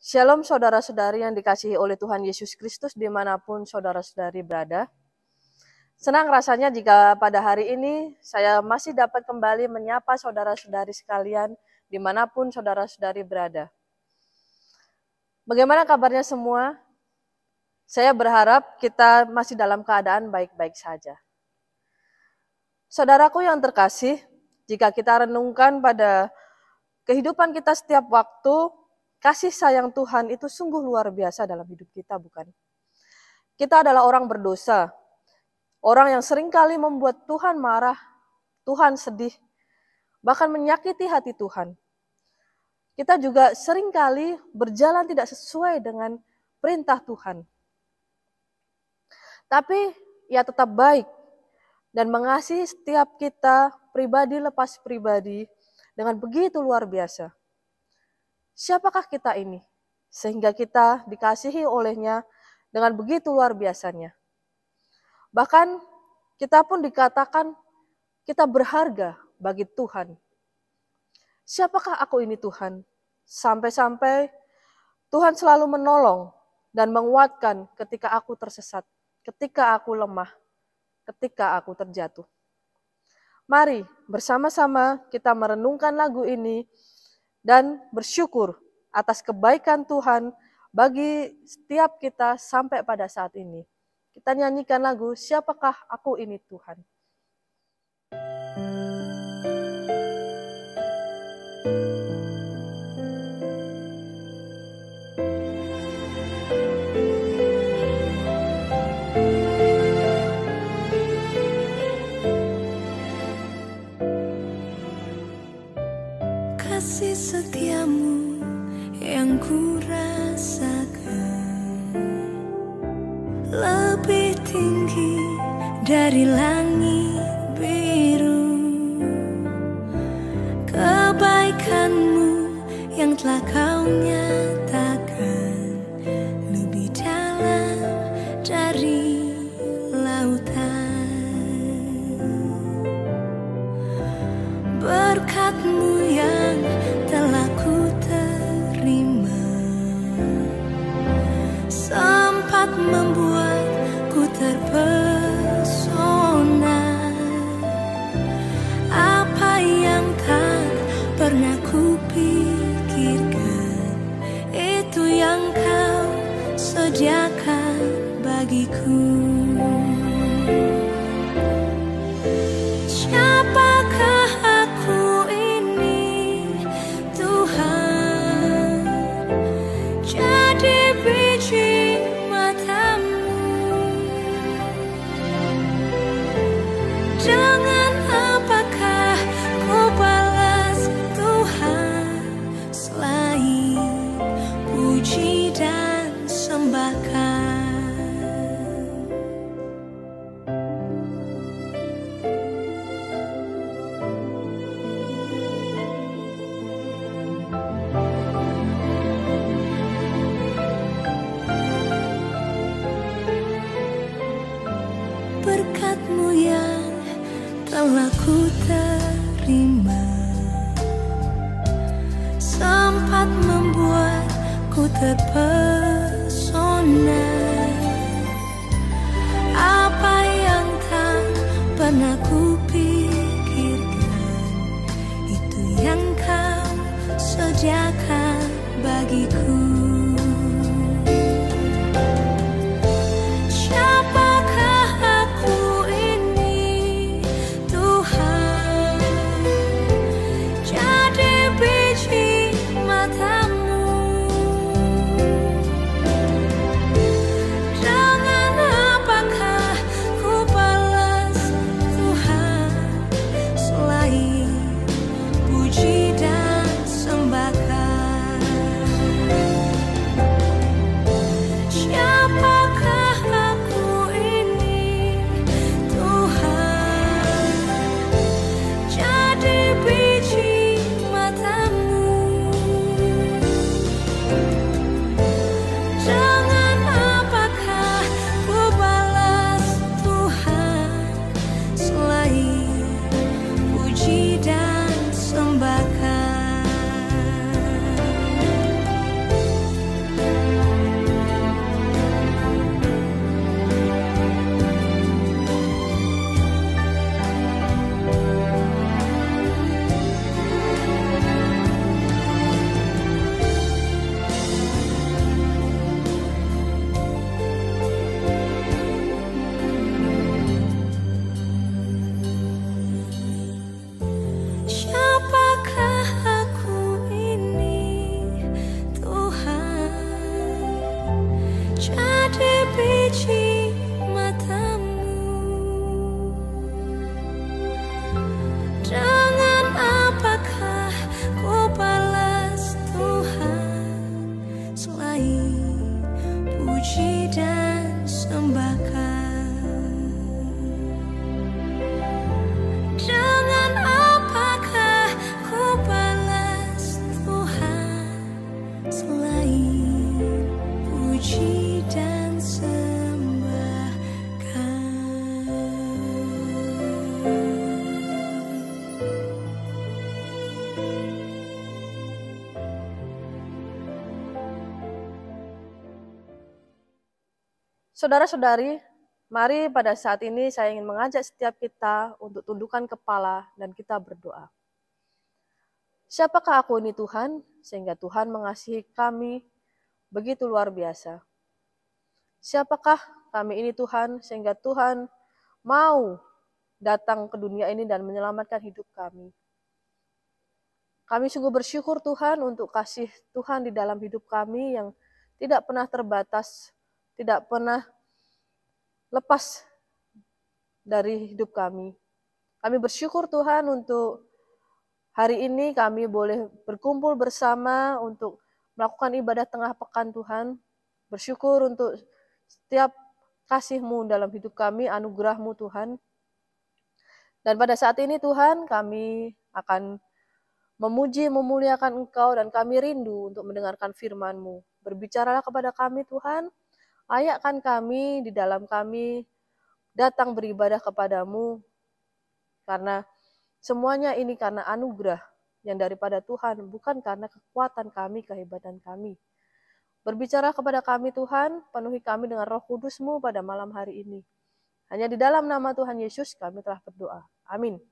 Shalom saudara-saudari yang dikasihi oleh Tuhan Yesus Kristus dimanapun saudara-saudari berada. Senang rasanya jika pada hari ini saya masih dapat kembali menyapa saudara-saudari sekalian dimanapun saudara-saudari berada. Bagaimana kabarnya semua? Saya berharap kita masih dalam keadaan baik-baik saja. Saudaraku yang terkasih, jika kita renungkan pada kehidupan kita setiap waktu, kasih sayang Tuhan itu sungguh luar biasa dalam hidup kita, bukan? Kita adalah orang berdosa, orang yang seringkali membuat Tuhan marah, Tuhan sedih, bahkan menyakiti hati Tuhan. Kita juga seringkali berjalan tidak sesuai dengan perintah Tuhan. Tapi ia tetap baik dan mengasihi setiap kita pribadi lepas pribadi dengan begitu luar biasa. Siapakah kita ini? Sehingga kita dikasihi olehnya dengan begitu luar biasanya. Bahkan kita pun dikatakan kita berharga bagi Tuhan. Siapakah aku ini Tuhan? Sampai-sampai Tuhan selalu menolong dan menguatkan ketika aku tersesat, ketika aku lemah, ketika aku terjatuh. Mari bersama-sama kita merenungkan lagu ini dan bersyukur atas kebaikan Tuhan bagi setiap kita sampai pada saat ini. Kita nyanyikan lagu Siapakah Aku Ini Tuhan. Kasih setiamu yang ku rasakan lebih tinggi dari langit biru. Kebaikanmu yang telah kau nyatakan lebih dalam dari lautan. Berkat-Mu yang telah ku terima sempat membuatku terpesona. Apa yang tak pernah ku pikirkan, itu yang kau sediakan bagiku. Siapakah aku ini Tuhan? Jadi biji mata-Mu. Dengan apakah ku balas Tuhan selain puji dan sembahkan? Berkat-Mu yang telah ku terima sempat membuatku terpesona. Apa yang tak pernah ku pikirkan, itu yang kau sediakan bagiku. Siapakah aku ini Tuhan? Jadi biji mata-Mu. Dengan apakah ku balas Tuhan selain puji dan sembahkan? biji matamu. Dengan apakah ku balas Tuhan selain puji dan sembahkan? Dengan apakah ku balas Tuhan selain puji dan Saudara-saudari, mari pada saat ini saya ingin mengajak setiap kita untuk tundukkan kepala dan kita berdoa. Siapakah aku ini Tuhan, sehingga Tuhan mengasihi kami begitu luar biasa? Siapakah kami ini Tuhan, sehingga Tuhan mau datang ke dunia ini dan menyelamatkan hidup kami? Kami sungguh bersyukur Tuhan untuk kasih Tuhan di dalam hidup kami yang tidak pernah terbatas, tidak pernah lepas dari hidup kami. Kami bersyukur Tuhan untuk hari ini kami boleh berkumpul bersama untuk melakukan ibadah tengah pekan Tuhan. Bersyukur untuk setiap kasih-Mu dalam hidup kami, anugerah-Mu Tuhan. Dan pada saat ini Tuhan kami akan memuji, memuliakan Engkau dan kami rindu untuk mendengarkan firman-Mu. Berbicaralah kepada kami Tuhan. Layakkan kami di dalam kami datang beribadah kepadamu, karena semuanya ini karena anugerah yang daripada Tuhan, bukan karena kekuatan kami, kehebatan kami. Berbicara kepada kami Tuhan, penuhi kami dengan Roh Kudus-Mu pada malam hari ini. Hanya di dalam nama Tuhan Yesus kami telah berdoa. Amin.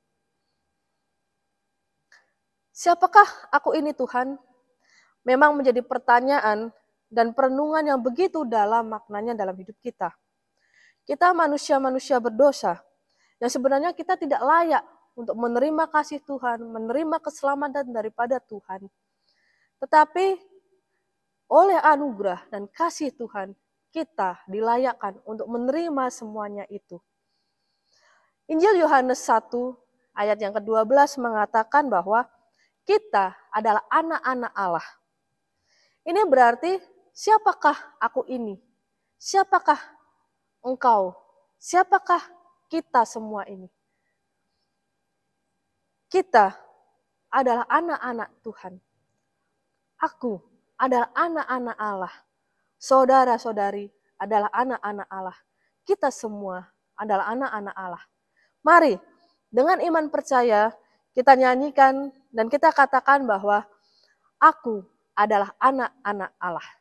Siapakah aku ini Tuhan? Memang menjadi pertanyaan dan perenungan yang begitu dalam maknanya dalam hidup kita. Kita manusia-manusia berdosa, yang sebenarnya kita tidak layak untuk menerima kasih Tuhan, menerima keselamatan daripada Tuhan. Tetapi oleh anugerah dan kasih Tuhan, kita dilayakkan untuk menerima semuanya itu. Injil Yohanes 1 ayat yang ke-12 mengatakan bahwa kita adalah anak-anak Allah. Ini berarti siapakah aku ini? Siapakah engkau? Siapakah kita semua ini? Kita adalah anak-anak Tuhan. Aku adalah anak-anak Allah. Saudara-saudari adalah anak-anak Allah. Kita semua adalah anak-anak Allah. Mari dengan iman percaya kita nyanyikan dan kita katakan bahwa aku adalah anak-anak Allah.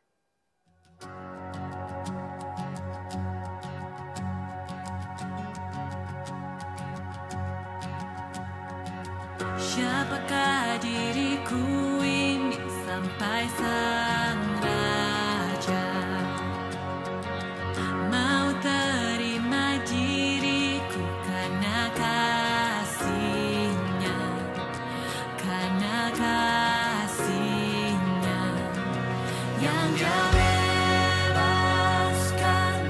Siapakah diriku ini sampai Sang Raja mau terima diriku karena kasih-Nya, karena kasih-Nya yang Dia bebaskan,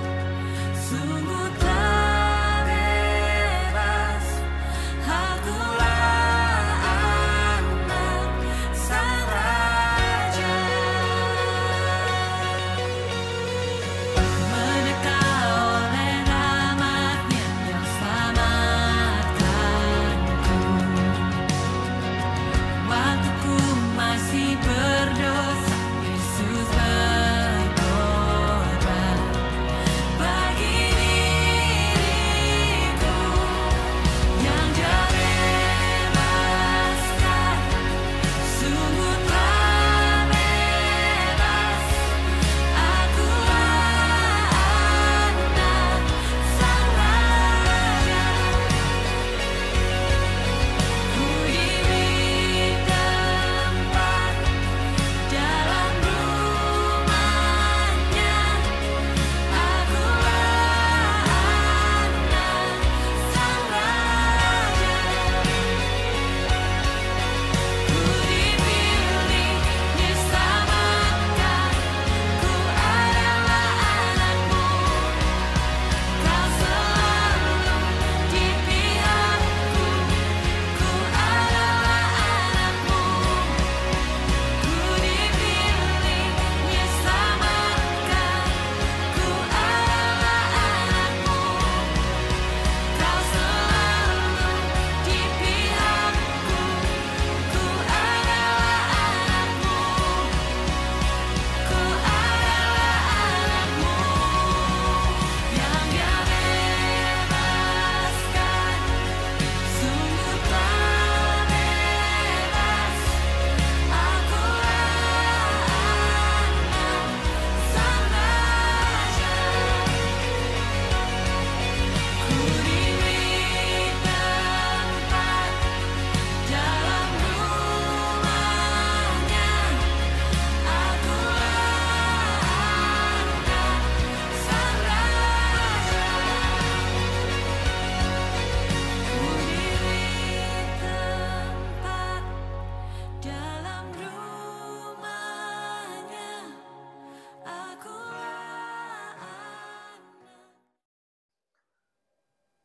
sungguh telah bebas. Akulah berdosa, Yesus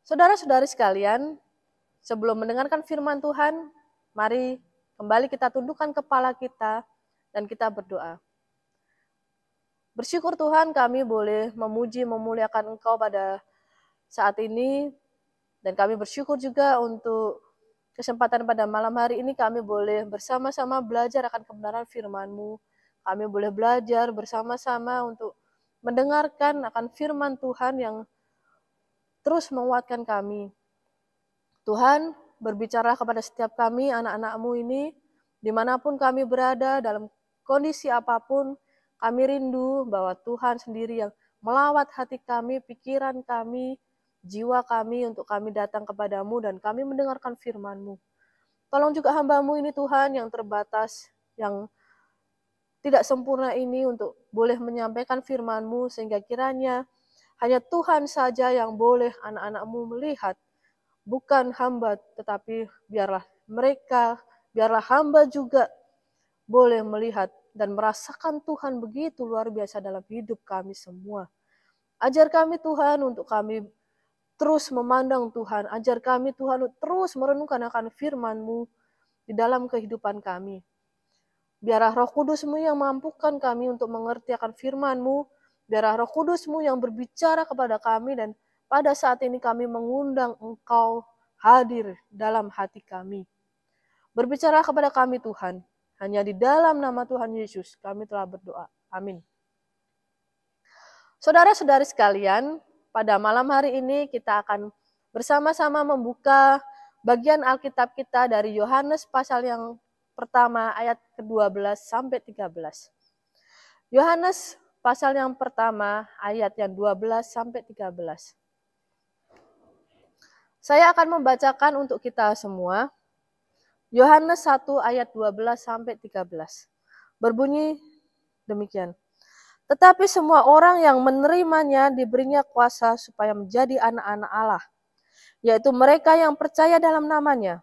Saudara-saudari sekalian, sebelum mendengarkan firman Tuhan, mari kembali kita tundukkan kepala kita dan kita berdoa. Bersyukur Tuhan kami boleh memuji, memuliakan Engkau pada saat ini, dan kami bersyukur juga untuk kesempatan pada malam hari ini kami boleh bersama-sama belajar akan kebenaran firman-Mu. Kami boleh belajar bersama-sama untuk mendengarkan akan firman Tuhan yang terus menguatkan kami. Tuhan, berbicara kepada setiap kami, anak-anak-Mu ini, dimanapun kami berada, dalam kondisi apapun, kami rindu bahwa Tuhan sendiri yang melawat hati kami, pikiran kami, jiwa kami untuk kami datang kepadamu dan kami mendengarkan firman-Mu. Tolong juga hamba-Mu ini Tuhan yang terbatas, yang tidak sempurna ini untuk boleh menyampaikan firman-Mu sehingga kiranya hanya Tuhan saja yang boleh anak-anak-Mu melihat. Bukan hamba, tetapi biarlah hamba juga boleh melihat dan merasakan Tuhan begitu luar biasa dalam hidup kami semua. Ajar kami Tuhan untuk kami terus memandang Tuhan. Ajar kami Tuhan untuk terus merenungkan akan firman-Mu di dalam kehidupan kami. Biarlah Roh Kudus-Mu yang mampukan kami untuk mengerti akan firman-Mu. Biarlah Roh Kudus-Mu yang berbicara kepada kami dan pada saat ini kami mengundang Engkau hadir dalam hati kami. Berbicara kepada kami Tuhan. Hanya di dalam nama Tuhan Yesus kami telah berdoa. Amin. Saudara-saudari sekalian, pada malam hari ini kita akan bersama-sama membuka bagian Alkitab kita dari Yohanes pasal yang pertama ayat ke-12 sampai 13. Yohanes pasal yang pertama ayat yang 12 sampai 13. Saya akan membacakan untuk kita semua. Yohanes 1 ayat 12 sampai 13. Berbunyi demikian. Tetapi semua orang yang menerimanya diberinya kuasa supaya menjadi anak-anak Allah, yaitu mereka yang percaya dalam namanya.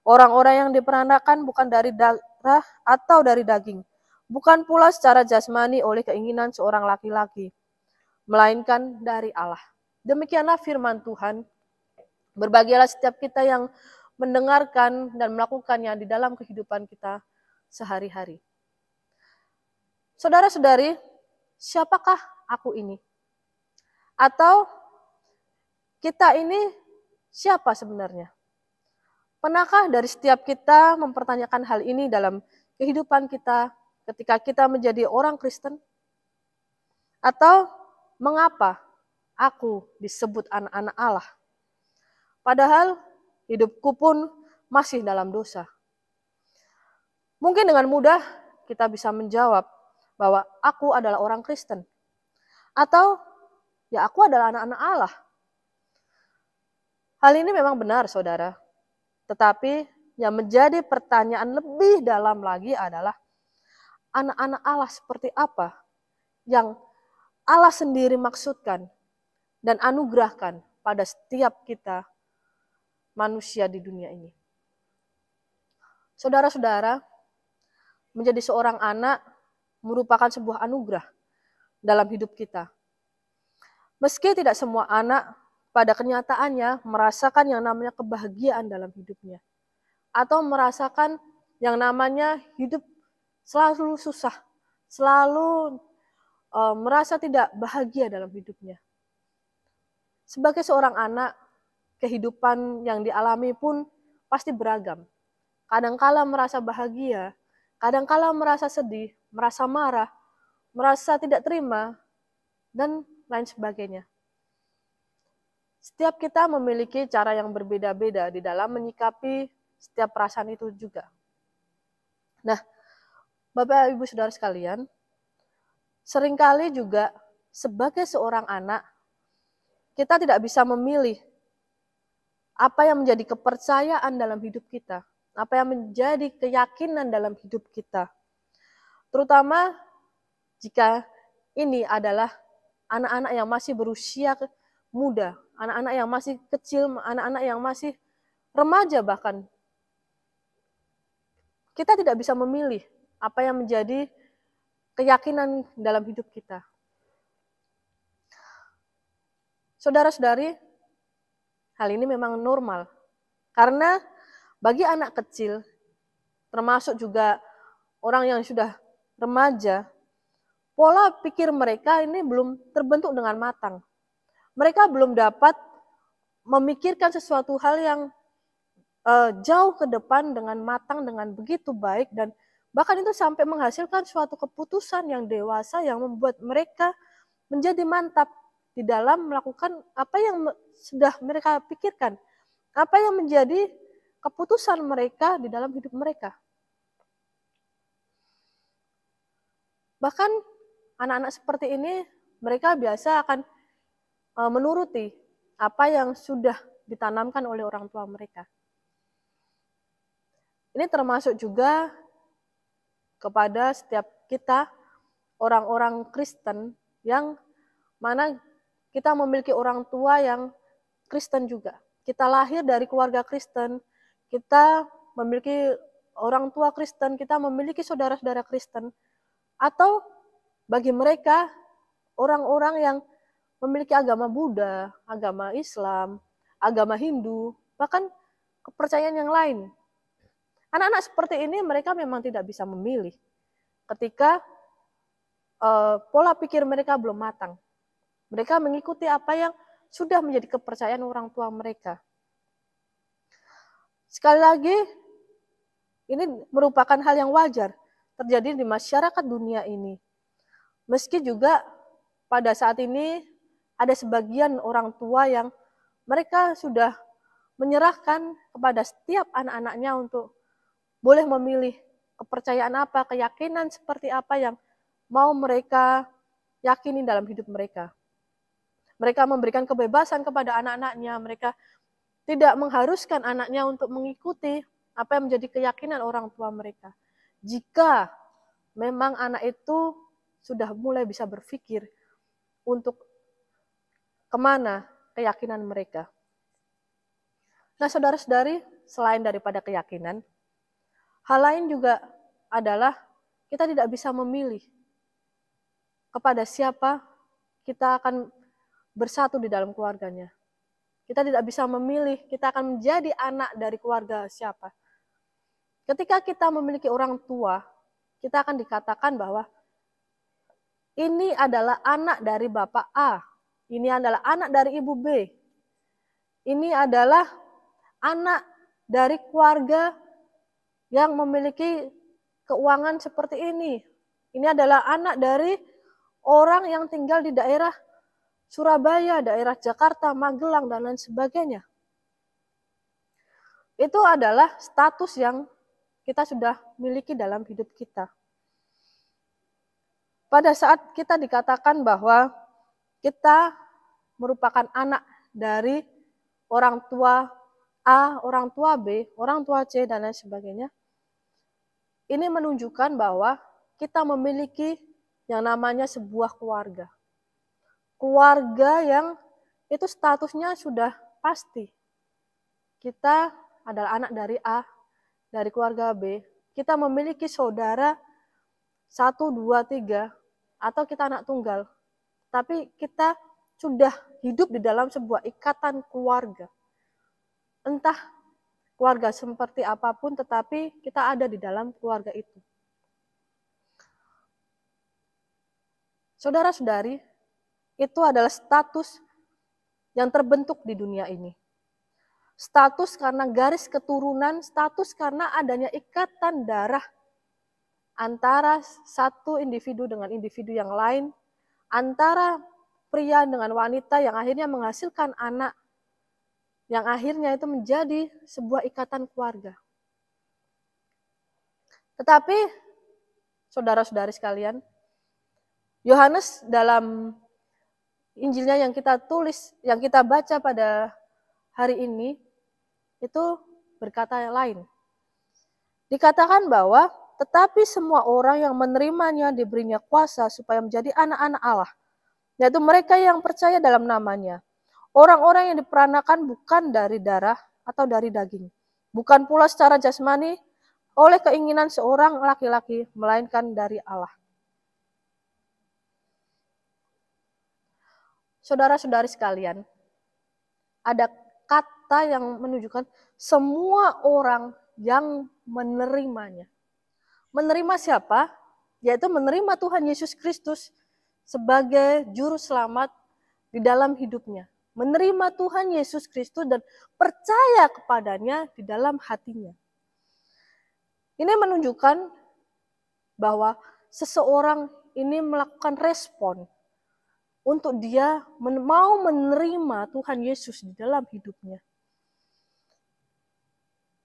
Orang-orang yang diperanakan bukan dari darah atau dari daging, bukan pula secara jasmani oleh keinginan seorang laki-laki, melainkan dari Allah. Demikianlah firman Tuhan. Berbahagialah setiap kita yang mendengarkan dan melakukannya di dalam kehidupan kita sehari-hari. Saudara-saudari, siapakah aku ini? Atau kita ini siapa sebenarnya? Pernahkah dari setiap kita mempertanyakan hal ini dalam kehidupan kita ketika kita menjadi orang Kristen? Atau mengapa aku disebut anak-anak Allah? Padahal hidupku pun masih dalam dosa. Mungkin dengan mudah kita bisa menjawab bahwa aku adalah orang Kristen. Atau ya aku adalah anak-anak Allah. Hal ini memang benar saudara. Tetapi yang menjadi pertanyaan lebih dalam lagi adalah anak-anak Allah seperti apa yang Allah sendiri maksudkan dan anugerahkan pada setiap kita manusia di dunia ini. Saudara-saudara, menjadi seorang anak merupakan sebuah anugerah dalam hidup kita. Meski tidak semua anak pada kenyataannya merasakan yang namanya kebahagiaan dalam hidupnya. Atau merasakan yang namanya hidup selalu susah, selalu merasa tidak bahagia dalam hidupnya. Sebagai seorang anak, kehidupan yang dialami pun pasti beragam. Kadangkala merasa bahagia, kadangkala merasa sedih, merasa marah, merasa tidak terima, dan lain sebagainya. Setiap kita memiliki cara yang berbeda-beda di dalam menyikapi setiap perasaan itu juga. Nah, Bapak Ibu Saudara sekalian, seringkali juga sebagai seorang anak, kita tidak bisa memilih apa yang menjadi kepercayaan dalam hidup kita, apa yang menjadi keyakinan dalam hidup kita. Terutama jika ini adalah anak-anak yang masih berusia muda, anak-anak yang masih kecil, anak-anak yang masih remaja bahkan. Kita tidak bisa memilih apa yang menjadi keyakinan dalam hidup kita. Saudara-saudari, hal ini memang normal. Karena bagi anak kecil, termasuk juga orang yang sudah remaja, pola pikir mereka ini belum terbentuk dengan matang. Mereka belum dapat memikirkan sesuatu hal yang jauh ke depan dengan matang, dengan begitu baik, dan bahkan itu sampai menghasilkan suatu keputusan yang dewasa yang membuat mereka menjadi mantap di dalam melakukan apa yang sudah mereka pikirkan, apa yang menjadi keputusan mereka di dalam hidup mereka. Bahkan anak-anak seperti ini, mereka biasa akan menuruti apa yang sudah ditanamkan oleh orang tua mereka. Ini termasuk juga kepada setiap kita, orang-orang Kristen, yang mana kita memiliki orang tua yang Kristen juga. Kita lahir dari keluarga Kristen, kita memiliki orang tua Kristen, kita memiliki saudara-saudara Kristen. Atau bagi mereka, orang-orang yang memiliki agama Buddha, agama Islam, agama Hindu, bahkan kepercayaan yang lain. Anak-anak seperti ini mereka memang tidak bisa memilih ketika pola pikir mereka belum matang. Mereka mengikuti apa yang sudah menjadi kepercayaan orang tua mereka. Sekali lagi, ini merupakan hal yang wajar terjadi di masyarakat dunia ini. Meski juga pada saat ini ada sebagian orang tua yang mereka sudah menyerahkan kepada setiap anak-anaknya untuk boleh memilih kepercayaan apa, keyakinan seperti apa yang mau mereka yakini dalam hidup mereka. Mereka memberikan kebebasan kepada anak-anaknya, mereka tidak mengharuskan anaknya untuk mengikuti apa yang menjadi keyakinan orang tua mereka. Jika memang anak itu sudah mulai bisa berpikir untuk kemana keyakinan mereka. Nah, saudara-saudari, selain daripada keyakinan, hal lain juga adalah kita tidak bisa memilih kepada siapa kita akan bersatu di dalam keluarganya. Kita tidak bisa memilih kita akan menjadi anak dari keluarga siapa. Ketika kita memiliki orang tua, kita akan dikatakan bahwa ini adalah anak dari Bapak A, ini adalah anak dari Ibu B, ini adalah anak dari keluarga yang memiliki keuangan seperti ini. Ini adalah anak dari orang yang tinggal di daerah Surabaya, daerah Jakarta, Magelang, dan lain sebagainya. Itu adalah status yang kita sudah miliki dalam hidup kita. Pada saat kita dikatakan bahwa kita merupakan anak dari orang tua A, orang tua B, orang tua C, dan lain sebagainya, ini menunjukkan bahwa kita memiliki yang namanya sebuah keluarga. Keluarga yang itu statusnya sudah pasti. Kita adalah anak dari A, dari keluarga B. Kita memiliki saudara 1, 2, 3, atau kita anak tunggal. Tapi kita sudah hidup di dalam sebuah ikatan keluarga. Entah keluarga seperti apapun, tetapi kita ada di dalam keluarga itu. Saudara-saudari, itu adalah status yang terbentuk di dunia ini. Status karena garis keturunan, status karena adanya ikatan darah antara satu individu dengan individu yang lain, antara pria dengan wanita yang akhirnya menghasilkan anak, yang akhirnya itu menjadi sebuah ikatan keluarga. Tetapi, saudara-saudari sekalian, Yohanes dalam Injilnya yang kita tulis, yang kita baca pada hari ini, itu berkata yang lain. Dikatakan bahwa, tetapi semua orang yang menerimanya diberinya kuasa supaya menjadi anak-anak Allah, yaitu mereka yang percaya dalam namanya. Orang-orang yang diperanakan bukan dari darah atau dari daging, bukan pula secara jasmani oleh keinginan seorang laki-laki, melainkan dari Allah. Saudara-saudari sekalian, ada kata yang menunjukkan semua orang yang menerimanya. Menerima siapa? Yaitu menerima Tuhan Yesus Kristus sebagai juru selamat di dalam hidupnya. Menerima Tuhan Yesus Kristus dan percaya kepadanya di dalam hatinya. Ini menunjukkan bahwa seseorang ini melakukan respon untuk dia mau menerima Tuhan Yesus di dalam hidupnya.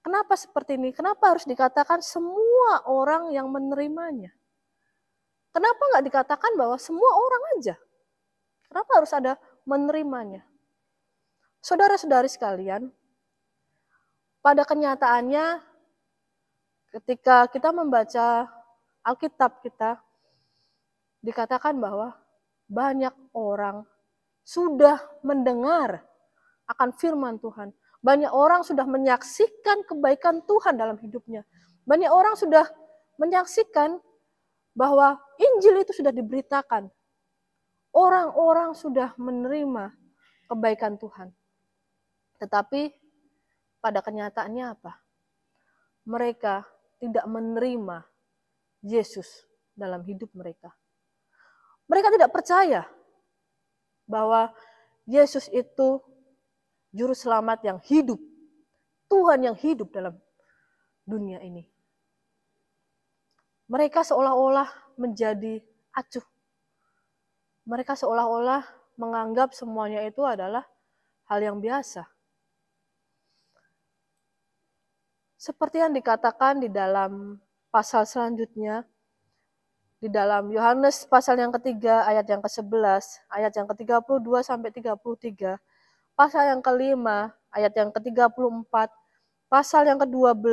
Kenapa seperti ini? Kenapa harus dikatakan semua orang yang menerimanya? Kenapa nggak dikatakan bahwa semua orang aja? Kenapa harus ada menerimanya? Saudara-saudari sekalian, pada kenyataannya ketika kita membaca Alkitab kita, dikatakan bahwa banyak orang sudah mendengar akan firman Tuhan. Banyak orang sudah menyaksikan kebaikan Tuhan dalam hidupnya. Banyak orang sudah menyaksikan bahwa Injil itu sudah diberitakan. Orang-orang sudah menerima kebaikan Tuhan. Tetapi pada kenyataannya apa? Mereka tidak menerima Yesus dalam hidup mereka. Mereka tidak percaya bahwa Yesus itu juru selamat yang hidup, Tuhan yang hidup dalam dunia ini. Mereka seolah-olah menjadi acuh. Mereka seolah-olah menganggap semuanya itu adalah hal yang biasa. Seperti yang dikatakan di dalam pasal selanjutnya, di dalam Yohanes pasal yang ketiga ayat yang ke-11, ayat yang ke-32 sampai 33, pasal yang kelima ayat yang ke-34, pasal yang ke-12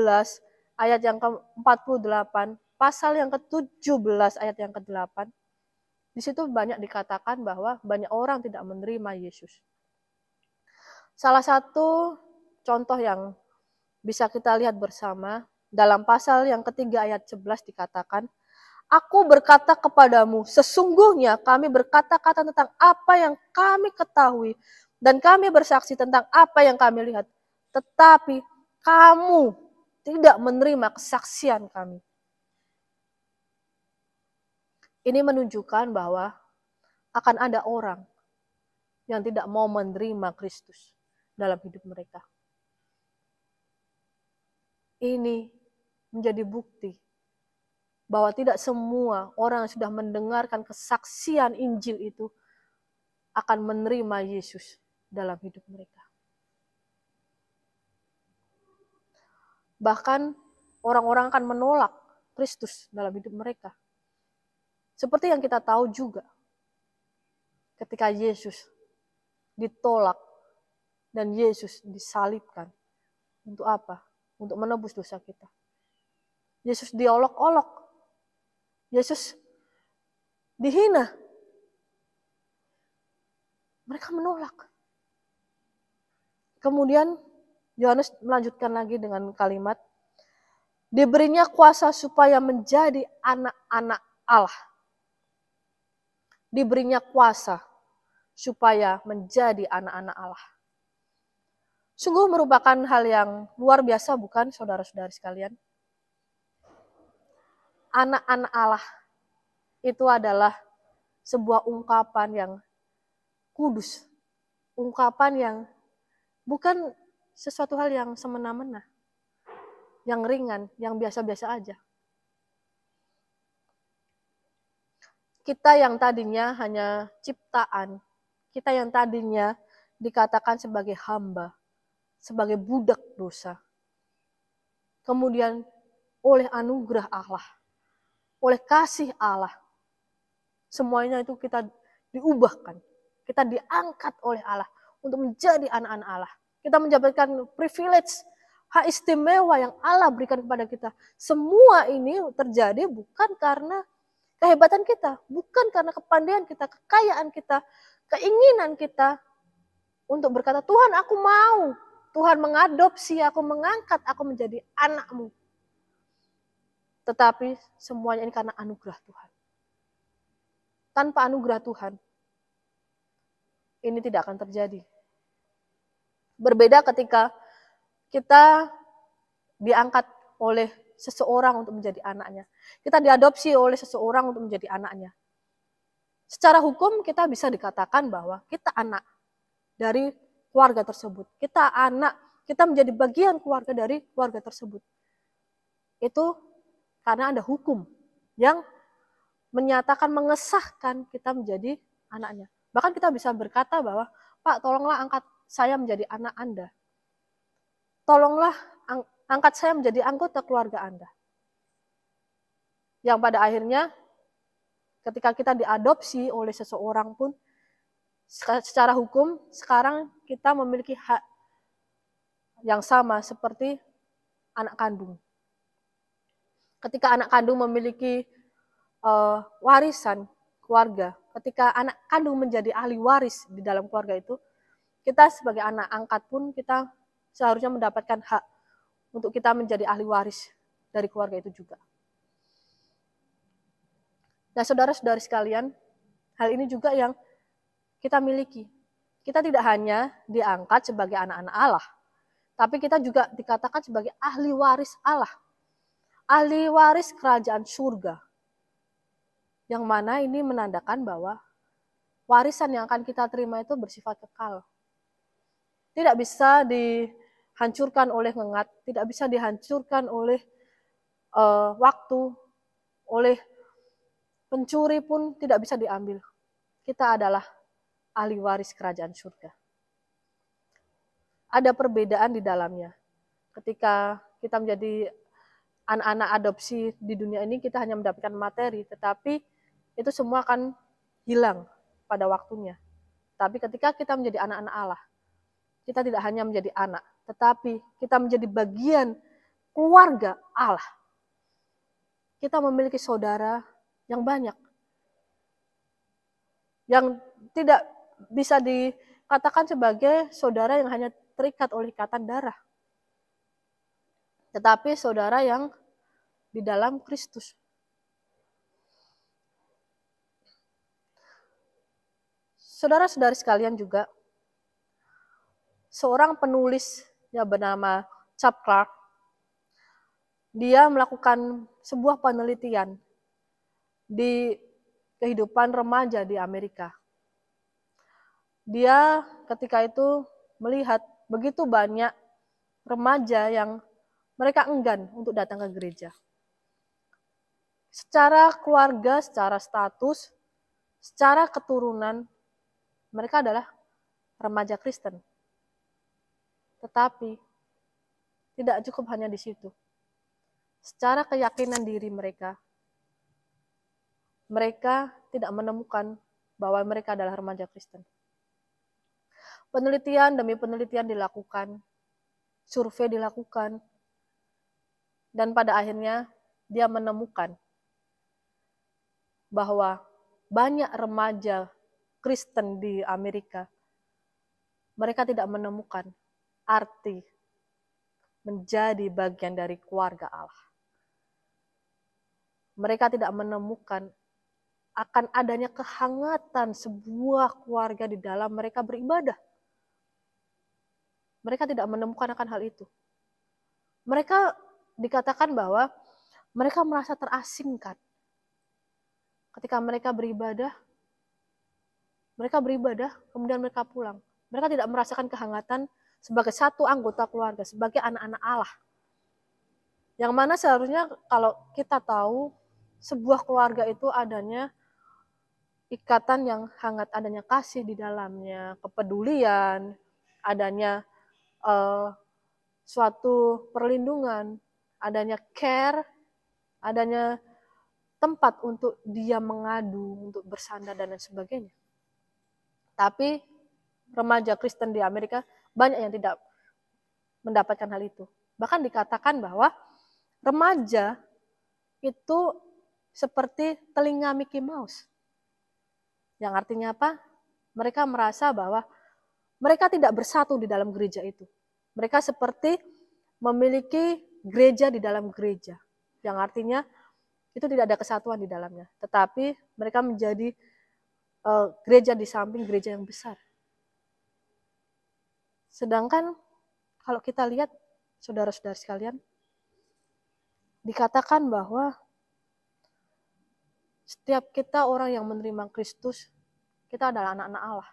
ayat yang ke-48, pasal yang ke-17 ayat yang ke-8. Di situ banyak dikatakan bahwa banyak orang tidak menerima Yesus. Salah satu contoh yang bisa kita lihat bersama, dalam pasal yang ketiga ayat 11 dikatakan, Aku berkata kepadamu, sesungguhnya kami berkata-kata tentang apa yang kami ketahui, dan kami bersaksi tentang apa yang kami lihat. Tetapi kamu tidak menerima kesaksian kami. Ini menunjukkan bahwa akan ada orang yang tidak mau menerima Kristus dalam hidup mereka. Ini menjadi bukti bahwa tidak semua orang yang sudah mendengarkan kesaksian Injil itu akan menerima Yesus dalam hidup mereka. Bahkan orang-orang akan menolak Kristus dalam hidup mereka. Seperti yang kita tahu juga, ketika Yesus ditolak dan Yesus disalibkan. Untuk apa? Untuk menebus dosa kita. Yesus diolok-olok. Yesus dihina. Mereka menolak. Kemudian Yohanes melanjutkan lagi dengan kalimat, diberinya kuasa supaya menjadi anak-anak Allah. Diberinya kuasa supaya menjadi anak-anak Allah. Sungguh merupakan hal yang luar biasa, bukan saudara-saudari sekalian? Anak-anak Allah itu adalah sebuah ungkapan yang kudus. Ungkapan yang bukan sesuatu hal yang semena-mena, yang ringan, yang biasa-biasa aja. Kita yang tadinya hanya ciptaan, kita yang tadinya dikatakan sebagai hamba, sebagai budak dosa. Kemudian oleh anugerah Allah, oleh kasih Allah, semuanya itu kita diubahkan. Kita diangkat oleh Allah untuk menjadi anak-anak Allah. Kita mendapatkan privilege, hak istimewa yang Allah berikan kepada kita. Semua ini terjadi bukan karena kehebatan kita, bukan karena kepandaian kita, kekayaan kita, keinginan kita untuk berkata, Tuhan aku mau, Tuhan mengadopsi aku, mengangkat aku menjadi anakmu. Tetapi semuanya ini karena anugerah Tuhan. Tanpa anugerah Tuhan, ini tidak akan terjadi. Berbeda ketika kita diangkat oleh seseorang untuk menjadi anaknya. Kita diadopsi oleh seseorang untuk menjadi anaknya. Secara hukum kita bisa dikatakan bahwa kita anak dari keluarga tersebut. Kita anak, kita menjadi bagian keluarga dari keluarga tersebut. Itu karena ada hukum yang menyatakan, mengesahkan kita menjadi anaknya. Bahkan kita bisa berkata bahwa, Pak, tolonglah angkat saya menjadi anak Anda. Tolonglah angkat saya menjadi anggota keluarga Anda. Yang pada akhirnya ketika kita diadopsi oleh seseorang pun, secara hukum sekarang kita memiliki hak yang sama seperti anak kandung. Ketika anak kandung memiliki warisan keluarga, ketika anak kandung menjadi ahli waris di dalam keluarga itu, kita sebagai anak angkat pun kita seharusnya mendapatkan hak untuk kita menjadi ahli waris dari keluarga itu juga. Nah, saudara-saudari sekalian, hal ini juga yang kita miliki. Kita tidak hanya diangkat sebagai anak-anak Allah, tapi kita juga dikatakan sebagai ahli waris Allah. Ahli waris kerajaan surga. Yang mana ini menandakan bahwa warisan yang akan kita terima itu bersifat kekal. Tidak bisa dihancurkan oleh ngengat, tidak bisa dihancurkan oleh waktu, oleh pencuri pun tidak bisa diambil. Kita adalah ahli waris kerajaan surga. Ada perbedaan di dalamnya. Ketika kita menjadi anak-anak adopsi di dunia ini, kita hanya mendapatkan materi, tetapi itu semua akan hilang pada waktunya. Tapi ketika kita menjadi anak-anak Allah, kita tidak hanya menjadi anak, tetapi kita menjadi bagian keluarga Allah. Kita memiliki saudara yang banyak, yang tidak bisa dikatakan sebagai saudara yang hanya terikat oleh ikatan darah, tetapi saudara yang di dalam Kristus. Saudara-saudari sekalian juga, seorang penulis yang bernama Chuck Clark, dia melakukan sebuah penelitian di kehidupan remaja di Amerika. Dia ketika itu melihat begitu banyak remaja yang mereka enggan untuk datang ke gereja. Secara keluarga, secara status, secara keturunan, mereka adalah remaja Kristen. Tetapi tidak cukup hanya di situ. Secara keyakinan diri mereka tidak menemukan bahwa mereka adalah remaja Kristen. Penelitian demi penelitian dilakukan, survei dilakukan, dan pada akhirnya dia menemukan bahwa banyak remaja Kristen di Amerika, mereka tidak menemukan arti menjadi bagian dari keluarga Allah. Mereka tidak menemukan akan adanya kehangatan sebuah keluarga di dalam mereka beribadah. Mereka tidak menemukan akan hal itu. Mereka dikatakan bahwa mereka merasa terasingkan. Ketika mereka beribadah, kemudian mereka pulang. Mereka tidak merasakan kehangatan sebagai satu anggota keluarga, sebagai anak-anak Allah. Yang mana seharusnya kalau kita tahu sebuah keluarga itu adanya ikatan yang hangat, adanya kasih di dalamnya, kepedulian, adanya suatu perlindungan, adanya care, adanya tempat untuk dia mengadu, untuk bersandar dan lain sebagainya. Tapi remaja Kristen di Amerika banyak yang tidak mendapatkan hal itu. Bahkan dikatakan bahwa remaja itu seperti telinga Mickey Mouse. Yang artinya apa? Mereka merasa bahwa mereka tidak bersatu di dalam gereja itu. Mereka seperti memiliki gereja di dalam gereja. Yang artinya itu tidak ada kesatuan di dalamnya. Tetapi mereka menjadi gereja di samping gereja yang besar. Sedangkan kalau kita lihat saudara-saudara sekalian, dikatakan bahwa setiap kita orang yang menerima Kristus, kita adalah anak-anak Allah.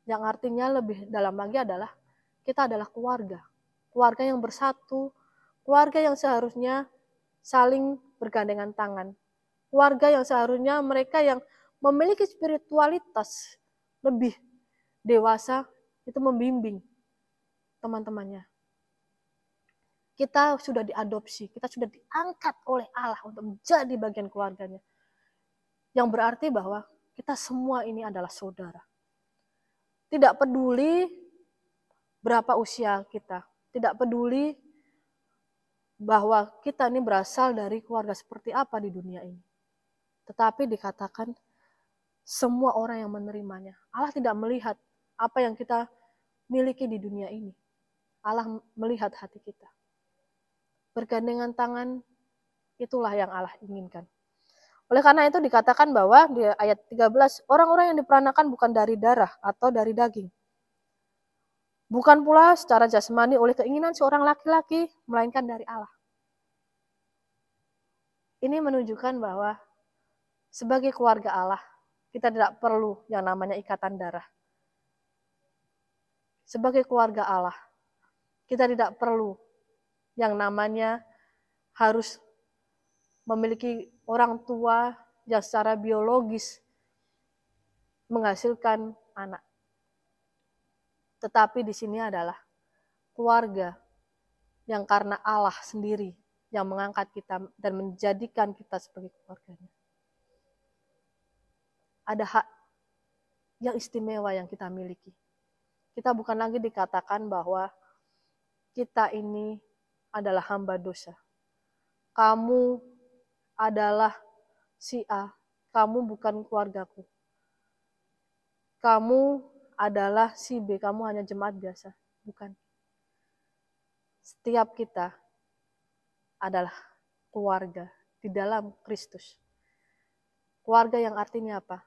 Yang artinya lebih dalam lagi adalah kita adalah keluarga. Keluarga yang bersatu, keluarga yang seharusnya saling bergandengan tangan. Keluarga yang seharusnya mereka yang memiliki spiritualitas lebih dewasa itu membimbing teman-temannya. Kita sudah diadopsi, kita sudah diangkat oleh Allah untuk menjadi bagian keluarganya. Yang berarti bahwa kita semua ini adalah saudara. Tidak peduli berapa usia kita, tidak peduli bahwa kita ini berasal dari keluarga seperti apa di dunia ini. Tetapi dikatakan semua orang yang menerimanya. Allah tidak melihat apa yang kita miliki di dunia ini. Allah melihat hati kita. Bergandengan tangan, itulah yang Allah inginkan. Oleh karena itu dikatakan bahwa di ayat 13, orang-orang yang diperanakan bukan dari darah atau dari daging. Bukan pula secara jasmani oleh keinginan seorang laki-laki, melainkan dari Allah. Ini menunjukkan bahwa sebagai keluarga Allah, kita tidak perlu yang namanya ikatan darah. Sebagai keluarga Allah, kita tidak perlu yang namanya harus memiliki orang tua yang secara biologis menghasilkan anak. Tetapi di sini adalah keluarga yang karena Allah sendiri yang mengangkat kita dan menjadikan kita sebagai keluarganya. Ada hak yang istimewa yang kita miliki. Kita bukan lagi dikatakan bahwa kita ini adalah hamba dosa. Kamu adalah si A, kamu bukan keluargaku. Kamu adalah si B, kamu hanya jemaat biasa. Bukan. Setiap kita adalah keluarga di dalam Kristus. Keluarga yang artinya apa?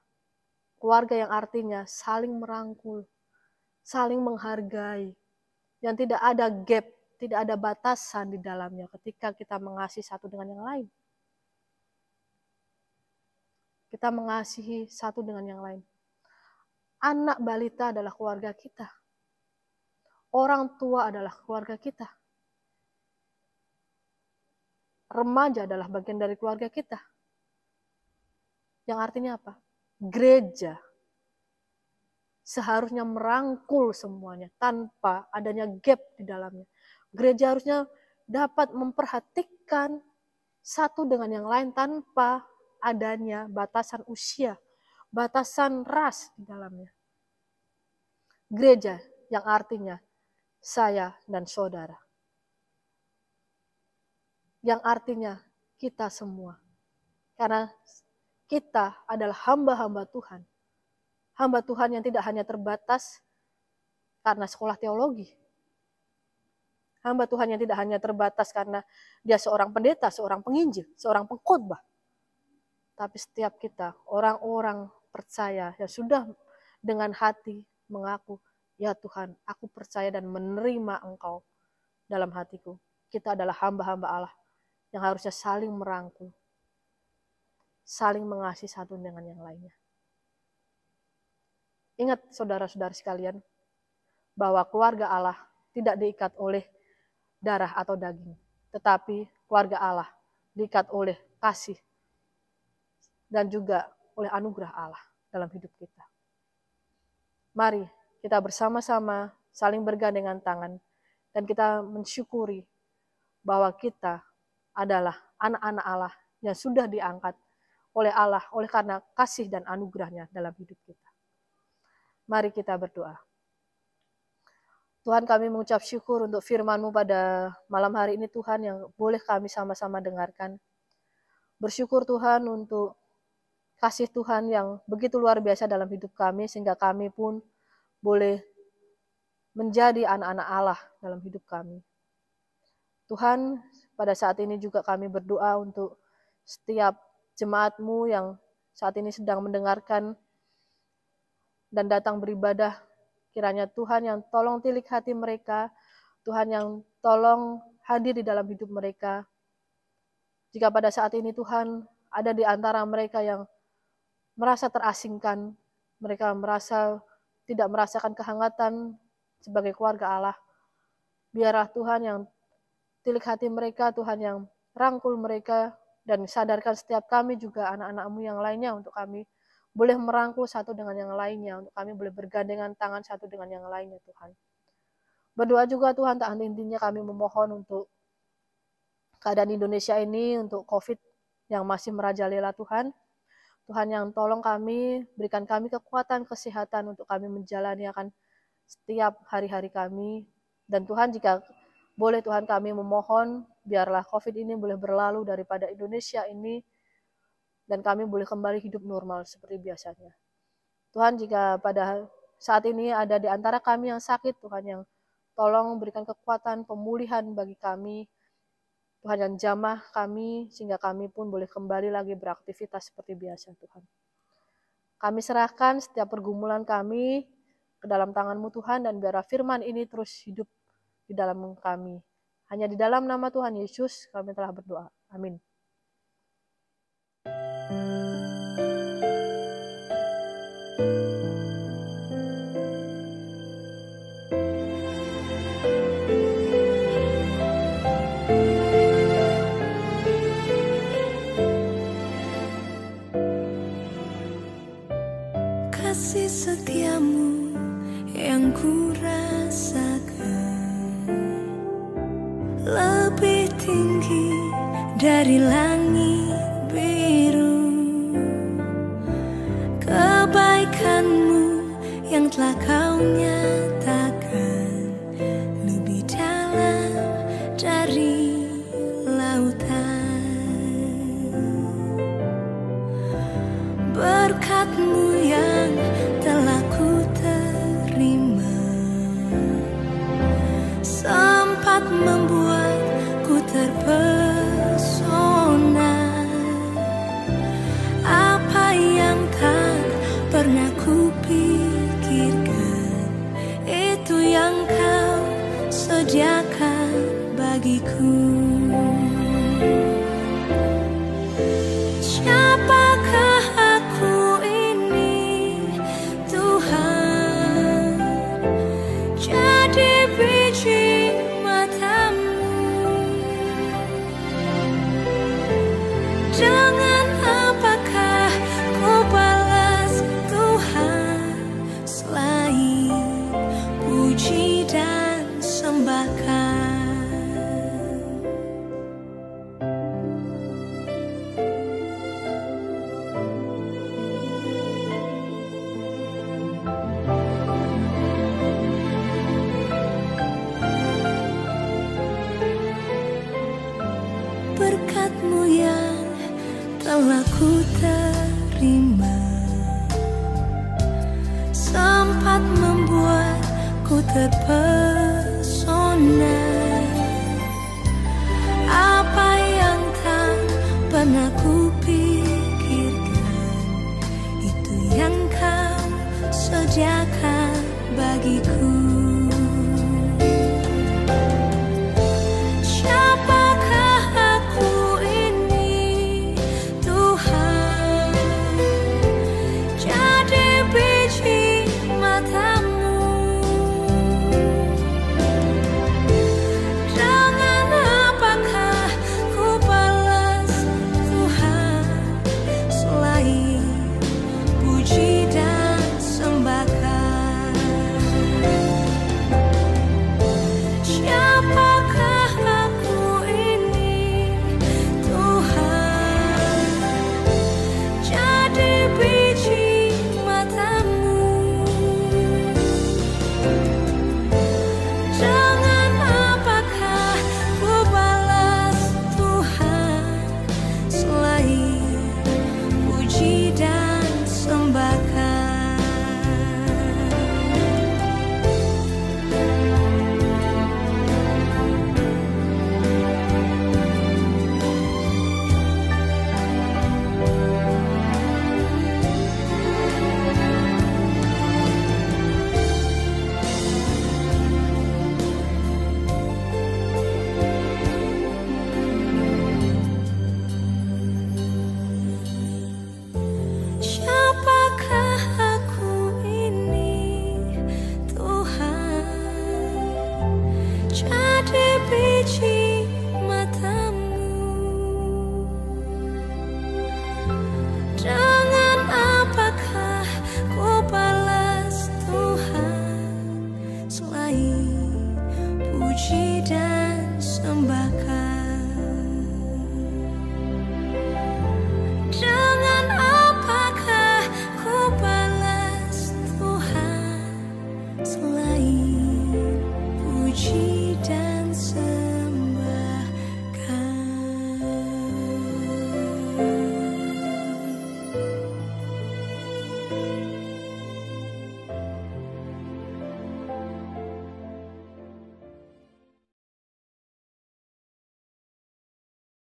Keluarga yang artinya saling merangkul, saling menghargai, yang tidak ada gap, tidak ada batasan di dalamnya ketika kita mengasihi satu dengan yang lain. Kita mengasihi satu dengan yang lain. Anak balita adalah keluarga kita. Orang tua adalah keluarga kita. Remaja adalah bagian dari keluarga kita. Yang artinya apa? Gereja seharusnya merangkul semuanya tanpa adanya gap di dalamnya. Gereja harusnya dapat memperhatikan satu dengan yang lain tanpa adanya batasan usia, batasan ras di dalamnya. Gereja yang artinya saya dan saudara. Yang artinya kita semua. Karena kita adalah hamba-hamba Tuhan. Hamba Tuhan yang tidak hanya terbatas karena sekolah teologi. Hamba Tuhan yang tidak hanya terbatas karena dia seorang pendeta, seorang penginjil, seorang pengkhotbah. Tapi setiap kita, orang-orang percaya yang sudah dengan hati mengaku, ya Tuhan, aku percaya dan menerima Engkau dalam hatiku. Kita adalah hamba-hamba Allah yang harusnya saling merangkul, saling mengasihi satu dengan yang lainnya. Ingat saudara-saudara sekalian, bahwa keluarga Allah tidak diikat oleh darah atau daging, tetapi keluarga Allah diikat oleh kasih dan juga oleh anugerah Allah dalam hidup kita. Mari kita bersama-sama saling bergandengan tangan dan kita mensyukuri bahwa kita adalah anak-anak Allah yang sudah diangkat oleh Allah oleh karena kasih dan anugerahnya dalam hidup kita. Mari kita berdoa. Tuhan, kami mengucap syukur untuk firman-Mu pada malam hari ini Tuhan yang boleh kami sama-sama dengarkan. Bersyukur Tuhan untuk kasih Tuhan yang begitu luar biasa dalam hidup kami sehingga kami pun boleh menjadi anak-anak Allah dalam hidup kami. Tuhan, pada saat ini juga kami berdoa untuk setiap jemaat-Mu yang saat ini sedang mendengarkan dan datang beribadah Kiranya Tuhan yang tolong tilik hati mereka, Tuhan yang tolong hadir di dalam hidup mereka. Jika pada saat ini Tuhan ada di antara mereka yang merasa terasingkan, mereka tidak merasakan kehangatan sebagai keluarga Allah, biarlah Tuhan yang tilik hati mereka, Tuhan yang rangkul mereka, dan sadarkan setiap kami juga anak-anak-Mu yang lainnya untuk kami boleh merangkul satu dengan yang lainnya, untuk kami boleh bergandengan tangan satu dengan yang lainnya Tuhan. Berdoa juga Tuhan, tak henti-hentinya kami memohon untuk keadaan Indonesia ini, untuk COVID yang masih merajalela Tuhan. Tuhan yang tolong kami, berikan kami kekuatan, kesehatan untuk kami menjalani akan setiap hari-hari kami. Dan Tuhan, jika boleh Tuhan kami memohon, biarlah COVID ini boleh berlalu daripada Indonesia ini, dan kami boleh kembali hidup normal seperti biasanya. Tuhan, jika pada saat ini ada di antara kami yang sakit, Tuhan yang tolong berikan kekuatan pemulihan bagi kami, Tuhan yang jamah kami, sehingga kami pun boleh kembali lagi beraktivitas seperti biasa Tuhan. Kami serahkan setiap pergumulan kami ke dalam tangan-Mu Tuhan, dan biarlah firman ini terus hidup di dalam kami. Hanya di dalam nama Tuhan Yesus kami telah berdoa. Amin. Kasih setiamu yang ku rasakan lebih tinggi dari langit biru. Kebaikanmu yang telah kau nyatakan lebih dalam dari lautan. Berkat-Mu yang telah ku terima sempat membuatku terpesona. Apa yang tak pernah ku pikirkan, itu yang kau sediakan bagiku. Siapakah aku ini, Tuhan? Jadi biji mata-Mu. Dengan apakah ku balas Tuhan, selain puji dan sembahkan? Berkat-Mu yang telah ku terima sempat membuatku terpesona. Apa yang tak pernah ku pikirkan, itu yang kau sediakan bagiku.